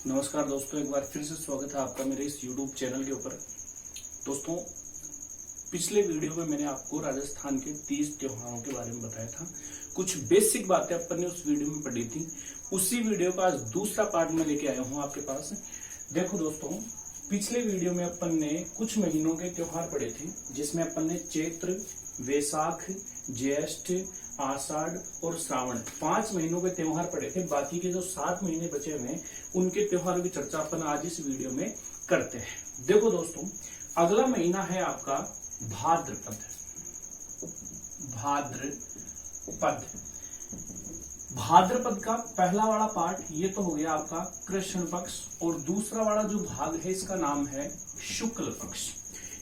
नमस्कार दोस्तों, एक बार फिर से स्वागत है आपका मेरे इस YouTube चैनल के ऊपर। दोस्तों, पिछले वीडियो में मैंने आपको राजस्थान के 30 त्योहारों के बारे में बताया था। कुछ बेसिक बातें अपन ने उस वीडियो में पढ़ी थी। उसी वीडियो का आज दूसरा पार्ट में लेके आया हूँ आपके पास। देखो दोस्तों, पिछले वीडियो में अपन ने कुछ महीनों के त्योहार पढ़े थे, जिसमें अपन ने चैत्र, वैशाख, ज्येष्ठ, आषाढ़ और श्रावण 5 महीनों के त्योहार पड़े थे। बाकी के जो 7 महीने बचे हुए हैं उनके त्योहारों की चर्चा अपन आज इस वीडियो में करते हैं। देखो दोस्तों, अगला महीना है आपका भाद्रपद। भाद्रपद का पहला वाला पार्ट ये तो हो गया आपका कृष्ण पक्ष, और दूसरा वाला जो भाग है इसका नाम है शुक्ल पक्ष।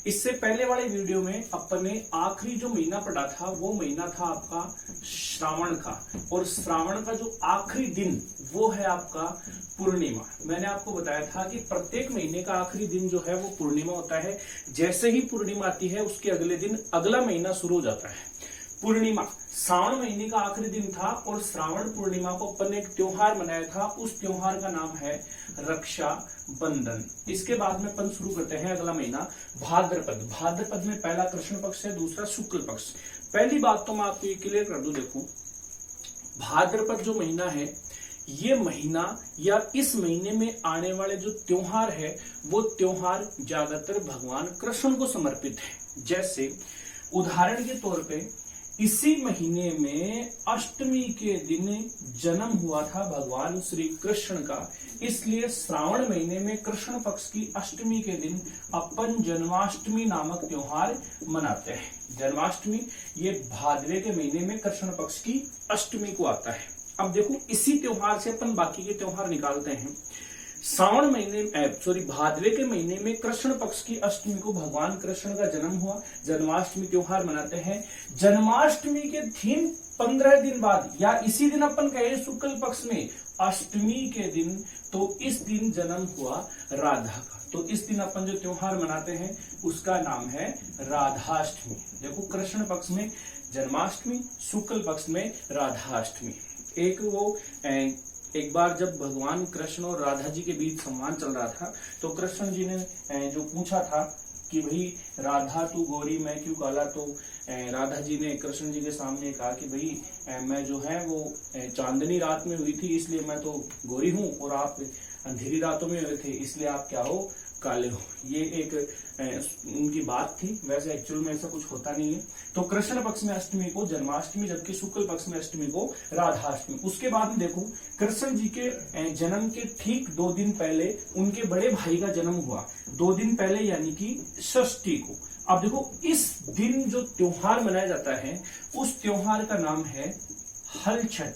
इससे पहले वाले वीडियो में अपन ने आखिरी जो महीना पढ़ा था वो महीना था आपका श्रावण का, और श्रावण का जो आखिरी दिन वो है आपका पूर्णिमा। मैंने आपको बताया था कि प्रत्येक महीने का आखिरी दिन जो है वो पूर्णिमा होता है। जैसे ही पूर्णिमा आती है उसके अगले दिन अगला महीना शुरू हो जाता है। पूर्णिमा श्रावण महीने का आखिरी दिन था, और श्रावण पूर्णिमा को अपन ने एक त्योहार मनाया था। उस त्योहार का नाम है रक्षा बंधन। इसके बाद में अपन शुरू करते हैं अगला महीना भाद्रपद। भाद्रपद में पहला कृष्ण पक्ष है, दूसरा शुक्ल पक्ष। पहली बात तो मैं आपको ये क्लियर कर दूं, देखो भाद्रपद जो महीना है, ये महीना या इस महीने में आने वाले जो त्योहार है वो त्योहार ज्यादातर भगवान कृष्ण को समर्पित है। जैसे उदाहरण के तौर पे इसी महीने में अष्टमी के दिन जन्म हुआ था भगवान श्री कृष्ण का, इसलिए श्रावण महीने में कृष्ण पक्ष की अष्टमी के दिन अपन जन्माष्टमी नामक त्योहार मनाते हैं। जन्माष्टमी ये भाद्रपद के महीने में कृष्ण पक्ष की अष्टमी को आता है। अब देखो, इसी त्योहार से अपन बाकी के त्योहार निकालते हैं। श्रावण महीने भाद्रपद के महीने में कृष्ण पक्ष की अष्टमी को भगवान कृष्ण का जन्म हुआ, जन्माष्टमी त्योहार मनाते हैं। जन्माष्टमी के दिन 15 दिन बाद या इसी दिन अपन कहे शुक्ल पक्ष में अष्टमी के दिन, तो इस दिन जन्म हुआ राधा का। तो इस दिन अपन जो त्योहार मनाते हैं उसका नाम है राधाष्टमी। देखो, कृष्ण पक्ष में जन्माष्टमी, शुक्ल पक्ष में राधाष्टमी। एक बार जब भगवान कृष्ण और राधा जी के बीच संवाद चल रहा था, तो कृष्ण जी ने जो पूछा था कि भाई राधा तू गोरी मैं क्यों काला, तो राधा जी ने कृष्ण जी के सामने कहा कि भाई मैं जो है वो चांदनी रात में हुई थी इसलिए मैं तो गोरी हूँ, और आप अंधेरी रातों में हुए थे इसलिए आप क्या हो, काले हो। ये एक उनकी बात थी। वैसे एक्चुअल में ऐसा कुछ होता नहीं है। तो कृष्ण पक्ष में अष्टमी को जन्माष्टमी, जबकि शुक्ल पक्ष में अष्टमी को राधाष्टमी। उसके बाद में देखो, कृष्ण जी के जन्म के ठीक 2 दिन पहले उनके बड़े भाई का जन्म हुआ। 2 दिन पहले यानी कि षष्ठी को। अब देखो, इस दिन जो त्योहार मनाया जाता है उस त्योहार का नाम है हल छठ।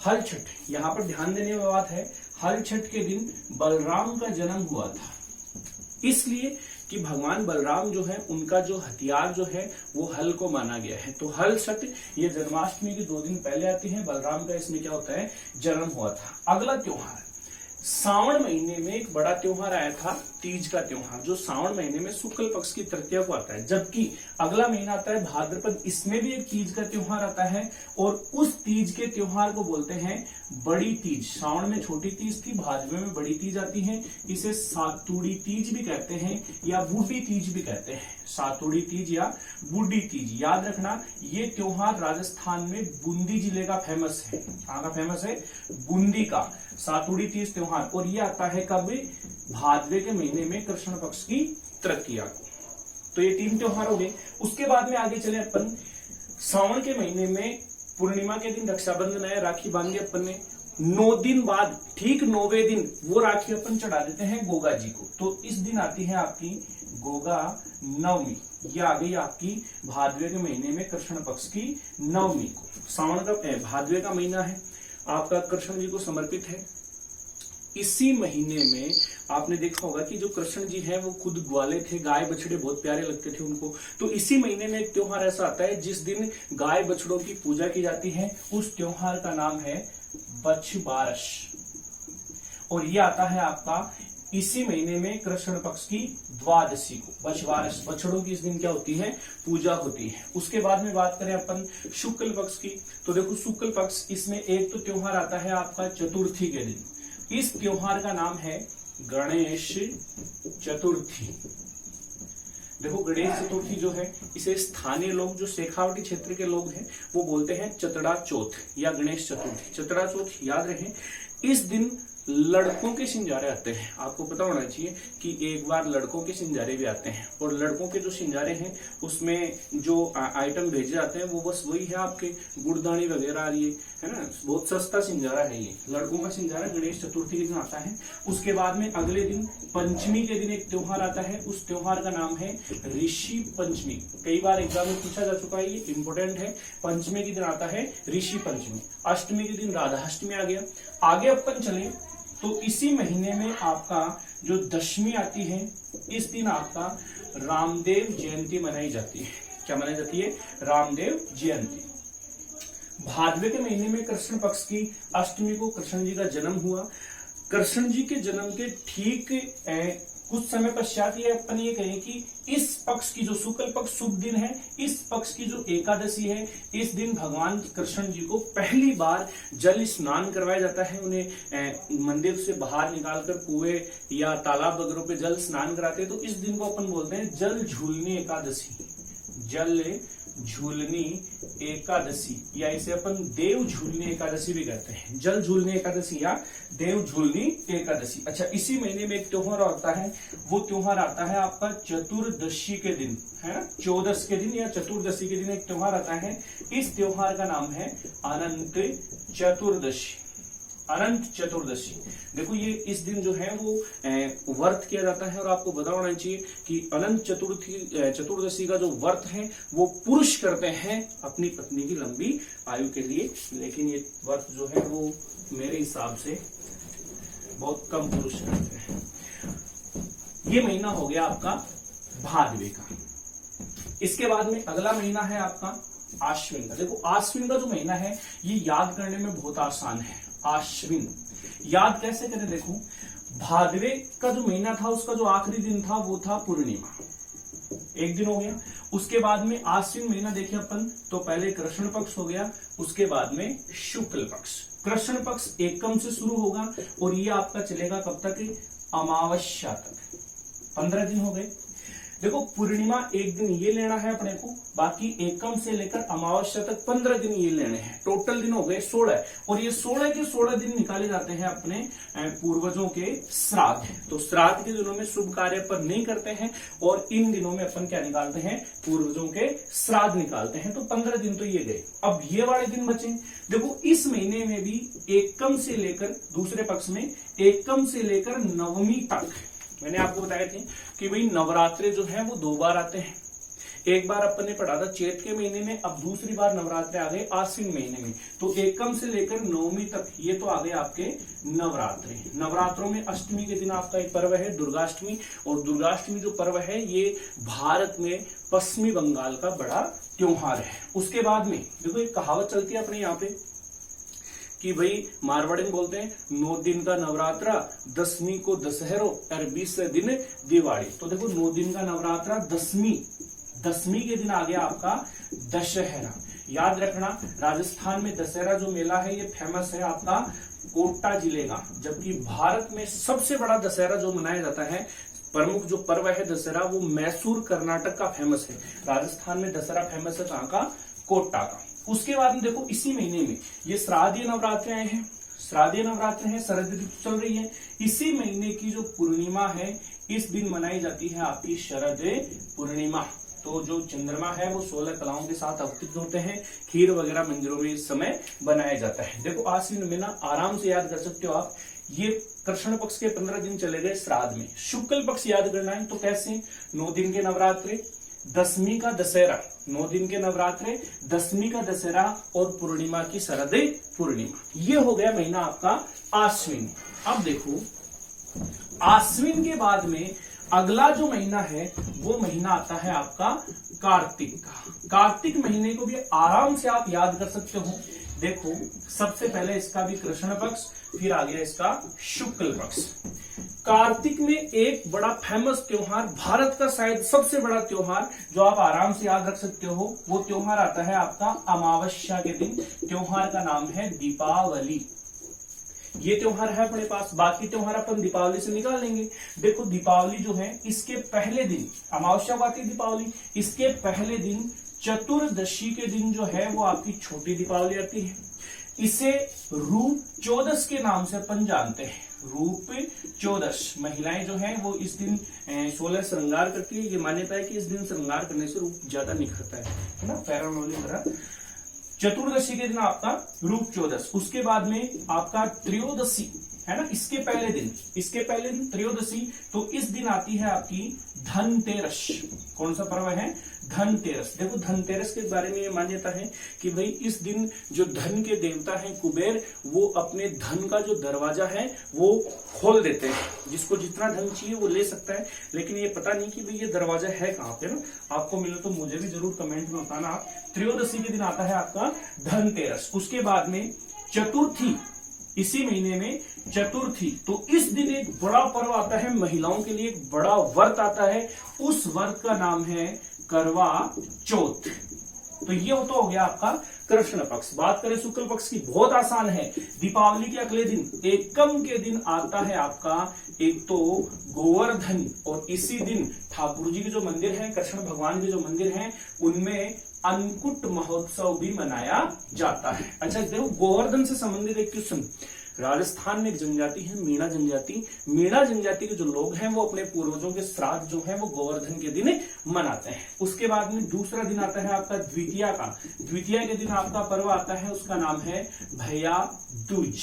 हल छठ, यहाँ पर ध्यान देने वाली बात है, हल छठ के दिन बलराम का जन्म हुआ था, इसलिए कि भगवान बलराम जो है उनका जो हथियार जो है वो हल को माना गया है। तो हल छठ ये जन्माष्टमी के 2 दिन पहले आती है। बलराम का इसमें क्या होता है, जन्म हुआ था। अगला त्योहार श्रावण महीने में एक बड़ा त्योहार आया था, तीज का त्योहार, जो श्रावण महीने में शुक्ल पक्ष की तृतीया को आता है। जबकि अगला महीना आता है भाद्रपद, इसमें भी एक तीज का त्योहार आता है, और उस तीज के त्योहार को बोलते हैं बड़ी तीज। श्रावण में छोटी तीज थी, भाद्रपद में बड़ी तीज आती है। इसे सातुड़ी तीज भी कहते हैं या बूढ़ी तीज भी कहते हैं। सातुड़ी तीज या बूढ़ी तीज, याद रखना, ये त्योहार राजस्थान में बूंदी जिले का फेमस है। कहाँ का फेमस है, बूंदी का सातुड़ी तीज त्योहार। और ये आता है कब, भाद्रपद के महीने में कृष्ण पक्ष की तृतीया को। तो ये 3 त्योहार हो गए। उसके बाद में आगे चले अपन, श्रावण के महीने में पूर्णिमा के दिन रक्षाबंधन है, राखी बांधी अपन ने। 9 दिन बाद, ठीक 9वें दिन वो राखी अपन चढ़ा देते हैं गोगा जी को। तो इस दिन आती है आपकी गोगा नवमी। ये आ गई आपकी भाद्रपद के महीने में कृष्ण पक्ष की नवमी को। श्रावण का भाद्रपद का महीना है, आपका कृष्ण जी को समर्पित है। इसी महीने में आपने देखा होगा कि जो कृष्ण जी हैं वो खुद ग्वाले थे, गाय बछड़े बहुत प्यारे लगते थे उनको। तो इसी महीने में एक त्योहार ऐसा आता है जिस दिन गाय बछड़ों की पूजा की जाती है। उस त्योहार का नाम है बछबारस, और ये आता है आपका इसी महीने में कृष्ण पक्ष की द्वादशी को बछवारस बछड़ों की इस दिन क्या होती है, पूजा होती है। उसके बाद में बात करें अपन शुक्ल पक्ष की, तो देखो शुक्ल पक्ष इसमें एक तो त्योहार आता है आपका चतुर्थी के दिन। इस त्योहार का नाम है गणेश चतुर्थी। देखो गणेश चतुर्थी जो है इसे स्थानीय लोग जो शेखावटी क्षेत्र के लोग हैं वो बोलते हैं चतड़ा चौथ या गणेश चतुर्थी। चतड़ा चौथ याद रहे, इस दिन लड़कों के सिंजारे आते हैं। आपको पता होना चाहिए कि एक बार लड़कों के सिंजारे भी आते हैं, और लड़कों के जो सिंजारे हैं उसमें जो आइटम भेजे जाते हैं वो बस वही है आपके गुड़दानी वगैरह, ये है ना, बहुत सस्ता सिंजारा है। ये लड़कों का सिंजारा गणेश चतुर्थी के दिन आता है। उसके बाद में अगले दिन पंचमी के दिन एक त्योहार आता है, उस त्योहार का नाम है ऋषि पंचमी। कई बार एग्जाम में पूछा जा चुका है, ये इंपोर्टेंट है। पंचमी के दिन आता है ऋषि पंचमी। अष्टमी के दिन राधाष्टमी आ गया। आगे अपन चले तो इसी महीने में आपका जो दशमी आती है, इस दिन आपका रामदेव जयंती मनाई जाती है। क्या मनाई जाती है? रामदेव जयंती। भादवे के महीने में कृष्ण पक्ष की अष्टमी को कृष्ण जी का जन्म हुआ। कृष्ण जी के जन्म के ठीक कुछ समय पश्चात ये अपन ये कहें कि इस पक्ष की जो शुक्ल पक्ष शुभ दिन है, इस पक्ष की जो एकादशी है, इस दिन भगवान कृष्ण जी को पहली बार जल स्नान करवाया जाता है। उन्हें मंदिर से बाहर निकालकर कुएं या तालाब वगैरह पे जल स्नान कराते हैं। तो इस दिन को अपन बोलते हैं जल झूलनी एकादशी। जल झूलनी एकादशी, या इसे अपन देव झूलनी एकादशी भी कहते हैं। जल झूलनी एकादशी या देव झूलनी एकादशी। अच्छा, इसी महीने में एक त्योहार आता है, वो त्योहार आता है आपका चतुर्दशी के दिन, है ना, 14 के दिन या चतुर्दशी के दिन एक त्योहार आता है। इस त्योहार का नाम है अनंत चतुर्दशी। अनंत चतुर्दशी। देखो ये इस दिन जो है वो व्रत किया जाता है, और आपको पता होना चाहिए कि अनंत चतुर्दशी का जो व्रत है वो पुरुष करते हैं अपनी पत्नी की लंबी आयु के लिए। लेकिन ये व्रत जो है वो मेरे हिसाब से बहुत कम पुरुष करते हैं। ये महीना हो गया आपका भादवे का। इसके बाद में अगला महीना है आपका आश्विन का। देखो आश्विन का जो महीना है ये याद करने में बहुत आसान है। आश्विन याद कैसे करें? देखो भादवे का जो महीना था उसका जो आखिरी दिन था वो था पूर्णिमा, एक दिन हो गया। उसके बाद में आश्विन महीना देखे अपन तो पहले कृष्ण पक्ष हो गया, उसके बाद में शुक्ल पक्ष। कृष्ण पक्ष एकम से शुरू होगा और ये आपका चलेगा कब तक? अमावस्या तक, 15 दिन हो गए। देखो पूर्णिमा एक दिन ये लेना है अपने को, बाकी एकम से लेकर अमावस्या तक 15 दिन ये लेने हैं। टोटल दिन हो गए 16, और ये 16 के 16 दिन निकाले जाते हैं अपने पूर्वजों के श्राद्ध। तो श्राद्ध के दिनों में शुभ कार्य अपन नहीं करते हैं, और इन दिनों में अपन क्या निकालते हैं? पूर्वजों के श्राद्ध निकालते हैं। तो 15 दिन तो ये गए। अब ये वाले दिन बचे। देखो इस महीने में भी एकम से लेकर, दूसरे पक्ष में एकम से लेकर नवमी तक, मैंने आपको बताया थे कि भाई नवरात्रे जो है वो 2 बार आते हैं। एक बार अपन ने पढ़ा था चैत के महीने में, अब दूसरी बार नवरात्रे आ गए आश्विन महीने में। तो एकम से लेकर नवमी तक ये तो आ गए आपके नवरात्रे। नवरात्रों में अष्टमी के दिन आपका एक पर्व है दुर्गाष्टमी, और दुर्गाष्टमी जो पर्व है ये भारत में पश्चिमी बंगाल का बड़ा त्योहार है। उसके बाद में देखो एक कहावत चलती है अपने यहाँ पे कि भाई मारवाड़ी में बोलते हैं 9 दिन का नवरात्रा, 10वीं को दशहरो और 20 दिन दिवाली। तो देखो 9 दिन का नवरात्रा, 10वीं के दिन आ गया आपका दशहरा। याद रखना राजस्थान में दशहरा जो मेला है ये फेमस है आपका कोटा जिले का, जबकि भारत में सबसे बड़ा दशहरा जो मनाया जाता है, प्रमुख जो पर्व है दशहरा, वो मैसूर कर्नाटक का फेमस है। राजस्थान में दशहरा फेमस है कहाँ का? कोटा का। उसके बाद में देखो इसी महीने में ये श्राद्धीय नवरात्रे आए हैं। श्राद्धीय नवरात्र है, शरद ऋतु चल रही है। इसी महीने की जो पूर्णिमा है इस दिन मनाई जाती है आपकी शरद पूर्णिमा। तो जो चंद्रमा है वो 16 कलाओं के साथ अवतरित होते हैं। खीर वगैरह मंदिरों में इस समय बनाया जाता है। देखो आश्विन महीना आराम से याद कर सकते हो आप। ये कृष्ण पक्ष के 15 दिन चले गए श्राद्ध में। शुक्ल पक्ष याद करना है तो कैसे? 9 दिन के नवरात्रे, 10वीं का दशहरा, 9 दिन के नवरात्रे, 10वीं का दशहरा और पूर्णिमा की शरद पूर्णिमा। ये हो गया महीना आपका आश्विन। अब देखो आश्विन के बाद में अगला जो महीना है वो महीना आता है आपका कार्तिक का। कार्तिक महीने को भी आराम से आप याद कर सकते हो। देखो सबसे पहले इसका भी कृष्ण पक्ष, फिर आ गया इसका शुक्ल पक्ष। कार्तिक में एक बड़ा फेमस त्योहार, भारत का शायद सबसे बड़ा त्योहार जो आप आराम से याद रख सकते हो, वो त्योहार आता है आपका अमावस्या के दिन। त्योहार का नाम है दीपावली। ये त्योहार है अपने पास, बाकी त्योहार अपन दीपावली से निकाल लेंगे। देखो दीपावली जो है इसके पहले दिन, अमावस्या को आती है दीपावली, इसके पहले दिन चतुर्दशी के दिन जो है वो आपकी छोटी दीपावली आती है। इसे रूप चौदस के नाम से अपन जानते हैं। रूप चौदस, महिलाएं जो हैं वो इस दिन 16 श्रृंगार करती है। ये मान्यता है कि इस दिन श्रृंगार करने से रूप ज्यादा निखरता है ना, फेरन तरह। चतुर्दशी के दिन आपका रूप चौदस, उसके बाद में आपका त्रयोदशी है ना, इसके पहले दिन त्रयोदशी। तो इस दिन आती है आपकी धनतेरस। कौन सा पर्व है? धनतेरस। देखो धनतेरस के बारे में ये मान्यता है कि भाई इस दिन जो धन के देवता हैं कुबेर, वो अपने धन का जो दरवाजा है वो खोल देते हैं। जिसको जितना धन चाहिए वो ले सकता है, लेकिन ये पता नहीं कि भाई ये दरवाजा है कहाँ पे ना। आपको मिले तो मुझे भी जरूर कमेंट में बताना। त्रयोदशी के दिन आता है आपका धनतेरस। उसके बाद में चतुर्थी, इसी महीने में चतुर्थी। तो इस दिन एक बड़ा पर्व आता है, महिलाओं के लिए एक बड़ा व्रत आता है। उस व्रत का नाम है करवा चौथ। तो ये तो हो गया आपका कृष्ण पक्ष। बात करें शुक्ल पक्ष की, बहुत आसान है। दीपावली के अगले दिन एकम के दिन आता है आपका एक तो गोवर्धन, और इसी दिन ठाकुर जी के जो मंदिर हैं, कृष्ण भगवान के जो मंदिर हैं, उनमें अन्नकूट महोत्सव भी मनाया जाता है। अच्छा देखो गोवर्धन से संबंधित एक क्वेश्चन, राजस्थान में एक जनजाति है मीणा जनजाति। मीणा जनजाति के जो लोग हैं वो अपने पूर्वजों के श्राद्ध जो है वो गोवर्धन के दिन मनाते हैं। उसके बाद में दूसरा दिन आता है आपका द्वितीया का। द्वितीया के दिन आपका पर्व आता है, उसका नाम है भैया दूज।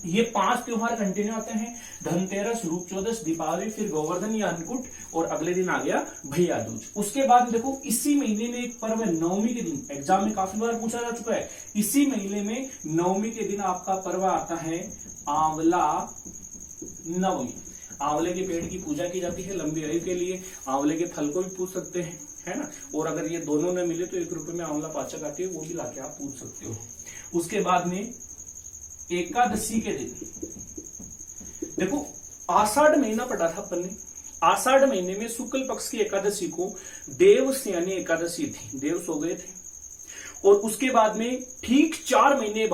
ये 5 त्योहार कंटिन्यू आते हैं, धनतेरस, रूप चौदस, दीपावली, फिर गोवर्धन या अन्नकूट, और अगले दिन आ गया भैया दूज। उसके बाद देखो इसी महीने में एक पर्व है नवमी के दिन, एग्जाम में काफी बार पूछा जा चुका है। इसी महीने में नवमी के दिन आपका पर्व आता है आंवला नवमी। आंवले के पेड़ की पूजा की जाती है लंबी आयु के लिए। आंवले के फल को भी पूछ सकते हैं, है ना। और अगर ये दोनों न मिले तो 1 रुपए में आंवला पाचक आती है, वो भी लाके आप पूछ सकते हो। उसके बाद में एकादशी के दिन, देखो आषाढ़ महीना पढ़ा था अपन ने। आषाढ़ महीने में शुक्ल पक्ष की एकादशी को देवस्यानी एकादशी थी, देव सो गए थे। और उसके बाद में ठीक 4 महीने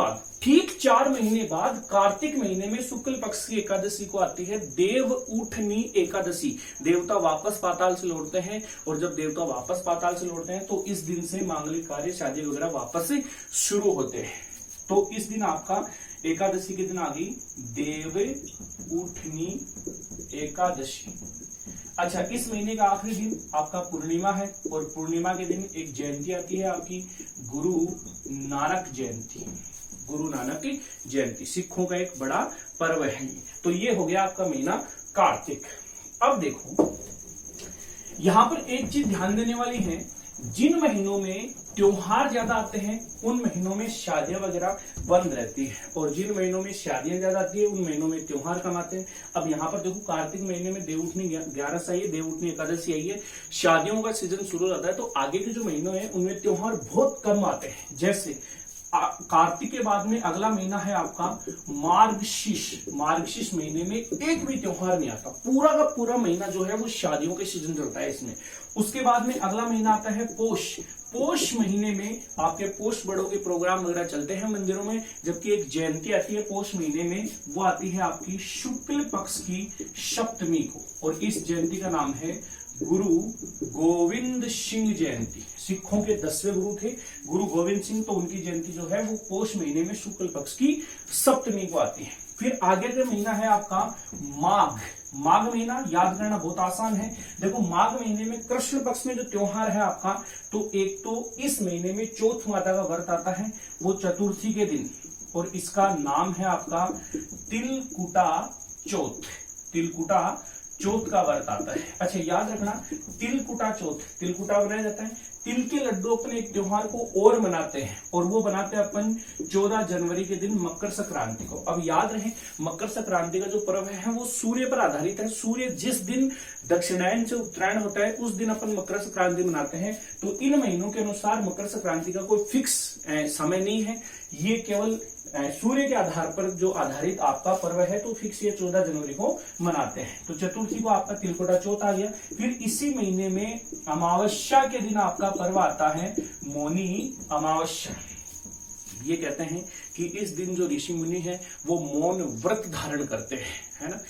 बाद कार्तिक महीने में शुक्ल पक्ष की एकादशी को आती है देव उठनी एकादशी। देवता वापस पाताल से लौटते हैं, और जब देवता वापस पाताल से लौटते हैं तो इस दिन से मांगलिक कार्य, शादी वगैरह वापस से शुरू होते हैं। तो इस दिन आपका एकादशी के दिन आ गई देव उठनी एकादशी। अच्छा इस महीने का आखिरी दिन आपका पूर्णिमा है, और पूर्णिमा के दिन एक जयंती आती है आपकी गुरु नानक जयंती। गुरु नानक की जयंती सिखों का एक बड़ा पर्व है। तो ये हो गया आपका महीना कार्तिक। अब देखो यहां पर एक चीज ध्यान देने वाली है, जिन महीनों में त्योहार ज्यादा आते हैं उन महीनों में शादियां वगैरह बंद रहती है, और जिन महीनों में शादियां ज्यादा आती है उन महीनों में त्योहार कम आते हैं। अब यहाँ पर देखो कार्तिक महीने में देवउठनी 11 आई है, देवउठनी एकादशी आई है, शादियों का सीजन शुरू हो जाता है। तो आगे के जो महीनों है उनमें त्योहार बहुत कम आते हैं। जैसे कार्तिक के बाद में अगला महीना है आपका मार्गशीर्ष। मार्गशीर्ष महीने में एक भी त्योहार नहीं आता, पूरा का पूरा महीना जो है वो शादियों के सीजन चलता है इसमें। उसके बाद में अगला महीना आता है पोष। पोष महीने में आपके पोष बड़ों के प्रोग्राम वगैरह चलते हैं मंदिरों में, जबकि एक जयंती आती है पोष महीने में, वो आती है आपकी शुक्ल पक्ष की सप्तमी को, और इस जयंती का नाम है गुरु गोविंद सिंह जयंती। सिखों के 10वें गुरु थे गुरु गोविंद सिंह, तो उनकी जयंती जो है वो पोष महीने में शुक्ल पक्ष की सप्तमी को आती है। फिर आगे का महीना है आपका माघ। माघ महीना याद करना बहुत आसान है। देखो माघ महीने में कृष्ण पक्ष में जो त्योहार है आपका, तो एक तो इस महीने में चौथ माता का व्रत आता है, वो चतुर्थी के दिन, और इसका नाम है आपका तिलकुटा चौथ। तिलकुटा चौथ का व्रत आता है। अच्छा याद रखना तिलकुटा चौथ, तिलकुटा बनाया जाता है, तिल के लड्डू अपने एक त्योहार को और मनाते हैं, और वो बनाते हैं अपन 14 जनवरी के दिन मकर संक्रांति को। अब याद रहे, मकर संक्रांति का जो पर्व है वो सूर्य पर आधारित है। सूर्य जिस दिन दक्षिणायन से उत्तरायण होता है उस दिन अपन मकर संक्रांति मनाते हैं। तो इन महीनों के अनुसार मकर संक्रांति का कोई फिक्स समय नहीं है, ये केवल सूर्य के आधार पर जो आधारित आपका पर्व है, तो फिक्स ये 14 जनवरी को मनाते हैं। तो चतुर्थी को आपका तिलकोटा चौथ आ गया। फिर इसी महीने में अमावस्या के दिन आपका पर्व आता है मौनी अमावस्या। ये कहते हैं कि इस दिन जो ऋषि मुनि है वो मौन व्रत धारण करते हैं, है ना।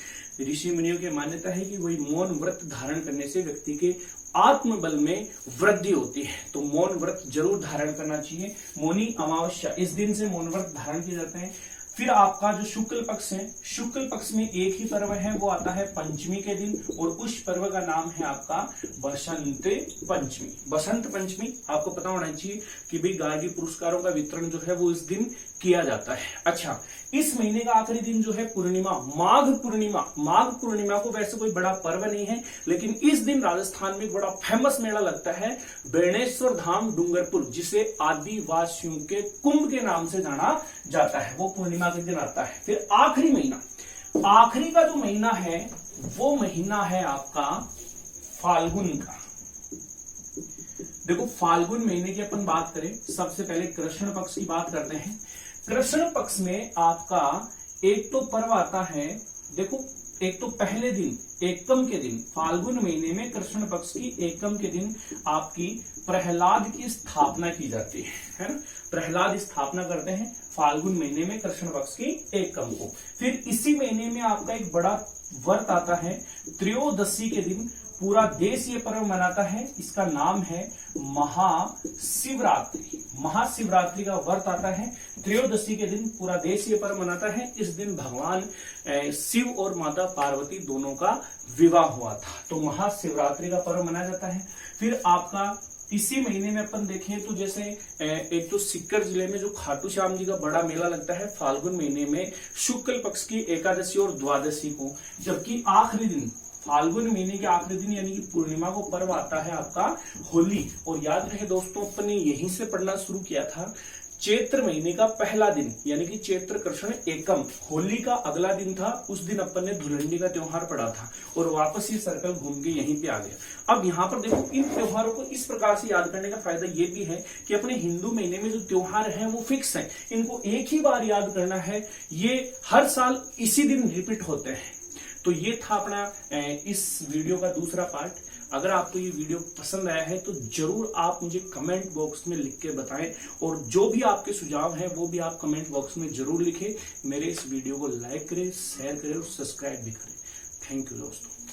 ऋषि मुनियों की मान्यता है कि वही मौन व्रत धारण करने से व्यक्ति के आत्मबल में वृद्धि होती है। तो मौन व्रत जरूर धारण करना चाहिए। मौनी अमावस्या, इस दिन से मौन व्रत धारण किए जाते हैं। फिर आपका जो शुक्ल पक्ष है, शुक्ल पक्ष में एक ही पर्व है, वो आता है पंचमी के दिन, और उस पर्व का नाम है आपका बसंत पंचमी। बसंत पंचमी आपको पता होना चाहिए कि भाई गार्गी पुरस्कारों का वितरण जो है वो इस दिन किया जाता है। अच्छा, इस महीने का आखिरी दिन जो है पूर्णिमा, माघ पूर्णिमा। माघ पूर्णिमा को वैसे कोई बड़ा पर्व नहीं है, लेकिन इस दिन राजस्थान में एक बड़ा फेमस मेला लगता है, बेणेश्वर धाम डूंगरपुर, जिसे आदिवासियों के कुंभ के नाम से जाना जाता है। वो पूर्णिमा के दिन आता है। फिर आखिरी महीना, आखिरी का जो महीना है वो महीना है आपका फाल्गुन का। देखो, फाल्गुन महीने की अपन बात करें, सबसे पहले कृष्ण पक्ष की बात करते हैं। कृष्ण पक्ष में आपका एक तो पर्व आता है, देखो, एक तो पहले दिन एकम के दिन, फाल्गुन महीने में कृष्ण पक्ष की एकम के दिन आपकी प्रहलाद की स्थापना की जाती है ना। प्रहलाद स्थापना करते हैं फाल्गुन महीने में कृष्ण पक्ष की एकम को। फिर इसी महीने में आपका एक बड़ा व्रत आता है, त्रयोदशी के दिन पूरा देश ये पर्व मनाता है। इसका नाम है महाशिवरात्रि। महाशिवरात्रि का व्रत आता है, त्रयोदशी के दिन पूरा देश ये पर्व मनाता है। इस दिन भगवान शिव और माता पार्वती दोनों का विवाह हुआ था, तो महाशिवरात्रि का पर्व मनाया जाता है। फिर आपका इसी महीने में अपन देखें तो जैसे एक तो सीकर जिले में जो खाटू श्याम जी का बड़ा मेला लगता है फाल्गुन महीने में शुक्ल पक्ष की एकादशी और द्वादशी को, जबकि आखिरी दिन फाल्गुन महीने के आखिरी दिन यानी कि पूर्णिमा को पर्व आता है आपका होली। और याद रहे दोस्तों, अपन ने यहीं से पढ़ना शुरू किया था, चैत्र महीने का पहला दिन यानी कि चैत्र कृष्ण एकम, होली का अगला दिन था, उस दिन अपन ने धुलंडी का त्योहार पढ़ा था, और वापस ये सर्कल घूम के यहीं पे आ गया। अब यहाँ पर देखो, इन त्योहारों को इस प्रकार से याद करने का फायदा ये भी है कि अपने हिंदू महीने में जो त्योहार है वो फिक्स है, इनको एक ही बार याद करना है, ये हर साल इसी दिन रिपीट होते हैं। तो ये था अपना इस वीडियो का दूसरा पार्ट। अगर आपको ये वीडियो पसंद आया है तो जरूर आप मुझे कमेंट बॉक्स में लिख के बताएं, और जो भी आपके सुझाव हैं वो भी आप कमेंट बॉक्स में जरूर लिखें। मेरे इस वीडियो को लाइक करें, शेयर करें और सब्सक्राइब भी करें। थैंक यू दोस्तों।